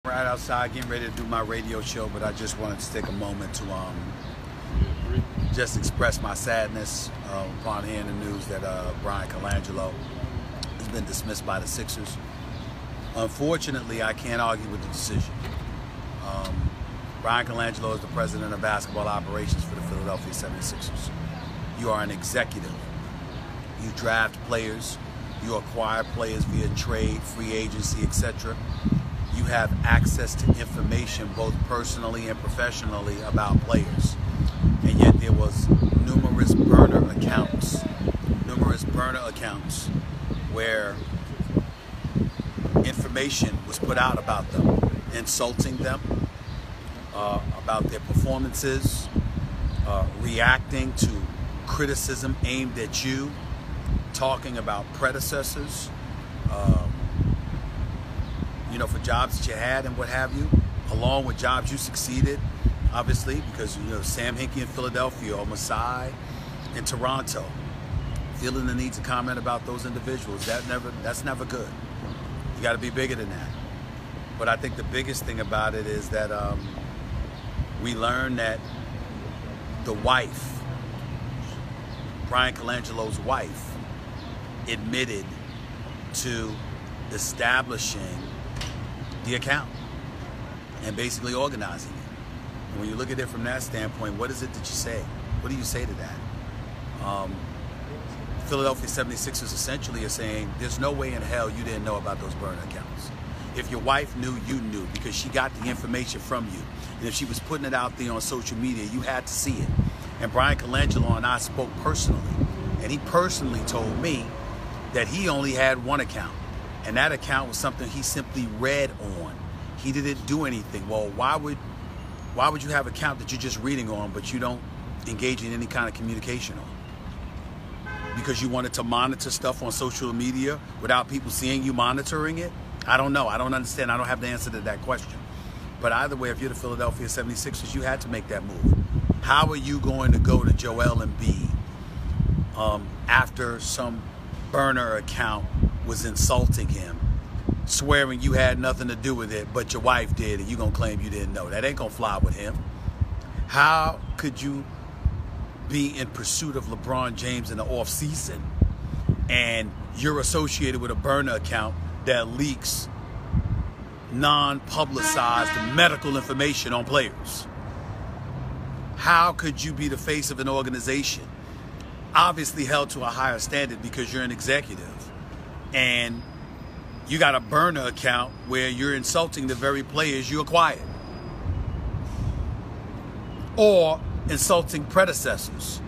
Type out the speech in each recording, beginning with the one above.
Right outside getting ready to do my radio show, but I just wanted to take a moment to just express my sadness upon hearing the news that Bryan Colangelo has been dismissed by the Sixers. Unfortunately, I can't argue with the decision. Bryan Colangelo is the president of basketball operations for the Philadelphia 76ers. You are an executive. You draft players, you acquire players via trade, free agency, etc. You have access to information both personally and professionally about players. And yet there was numerous burner accounts where information was put out about them, insulting them, about their performances, reacting to criticism aimed at you, talking about predecessors, for jobs that you had and what have you, along with jobs you succeeded, obviously, because Sam Hinkie in Philadelphia or Masai in Toronto, feeling the need to comment about those individuals. That's never good. You got to be bigger than that. But I think the biggest thing about it is that we learned that the wife, Bryan Colangelo's wife, admitted to establishing the account and basically organizing it. And when you look at it from that standpoint, what is it that you say? What do you say to that? Philadelphia 76ers essentially are saying there's no way in hell you didn't know about those burner accounts. If your wife knew, you knew, because she got the information from you. And if she was putting it out there on social media, you had to see it. And Bryan Colangelo and I spoke personally, and he personally told me that he only had one account. And that account was something he simply read on. He didn't do anything. Well, why would you have an account that you're just reading on, but you don't engage in any kind of communication on? Because you wanted to monitor stuff on social media without people seeing you monitoring it? I don't know. I don't understand. I don't have the answer to that question. But either way, if you're the Philadelphia 76ers, you had to make that move. How are you going to go to Joel Embiid after some burner account was insulting him, swearing you had nothing to do with it, but your wife did, and you're going to claim you didn't know? That ain't going to fly with him. How could you be in pursuit of LeBron James in the offseason and you're associated with a burner account that leaks non-publicized medical information on players? How could you be the face of an organization obviously held to a higher standard because you're an executive and you got a burner account where you're insulting the very players you acquired, or insulting predecessors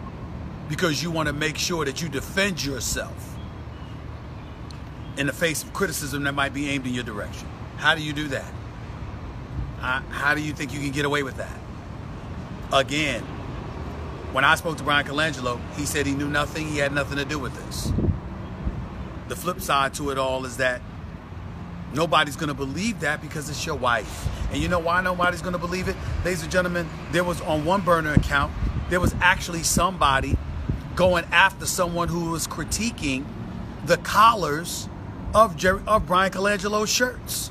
because you want to make sure that you defend yourself in the face of criticism that might be aimed in your direction? How do you do that? How do you think you can get away with that? Again, when I spoke to Bryan Colangelo, he said he knew nothing, he had nothing to do with this. The flip side to it all is that nobody's going to believe that because it's your wife. And you know why nobody's going to believe it? Ladies and gentlemen, there was on one burner account, there was actually somebody going after someone who was critiquing the collars of Bryan Colangelo's shirts.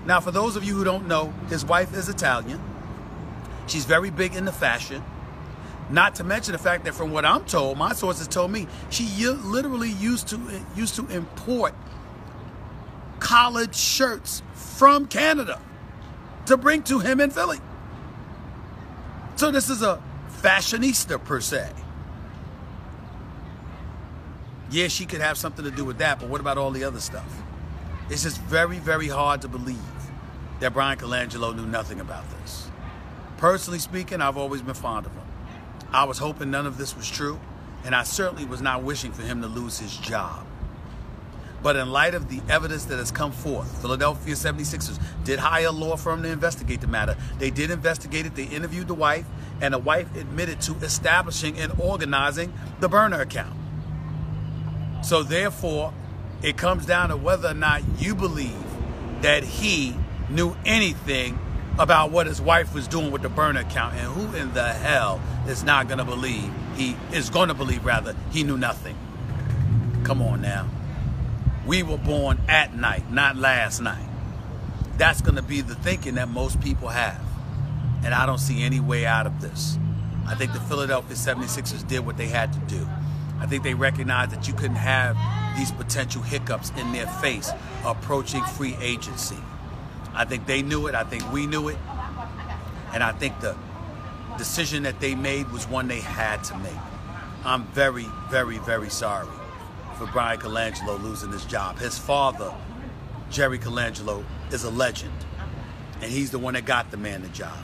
Now, for those of you who don't know, his wife is Italian. She's very big into fashion. Not to mention the fact that, from what I'm told, my sources told me, she literally used to import collared shirts from Canada to bring to him in Philly. So this is a fashionista per se. Yeah, she could have something to do with that, but what about all the other stuff? It's just very, very hard to believe that Bryan Colangelo knew nothing about this. Personally speaking, I've always been fond of him. I was hoping none of this was true, and I certainly was not wishing for him to lose his job. But in light of the evidence that has come forth, Philadelphia 76ers did hire a law firm to investigate the matter. They did investigate it. They interviewed the wife, and the wife admitted to establishing and organizing the burner account. So therefore, it comes down to whether or not you believe that he knew anything about what his wife was doing with the burner account, and who in the hell is not going to believe, he knew nothing. Come on now. We were born at night, not last night. that's going to be the thinking that most people have. And I don't see any way out of this. I think the Philadelphia 76ers did what they had to do. I think they recognized that you couldn't have these potential hiccups in their face approaching free agency. I think they knew it. I think we knew it. And I think the decision that they made was one they had to make. I'm very, very, very sorry for Bryan Colangelo losing his job. His father, Jerry Colangelo, is a legend. And he's the one that got the man the job.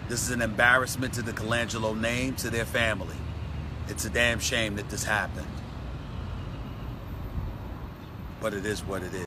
This is an embarrassment to the Colangelo name, to their family. It's a damn shame that this happened. But it is what it is.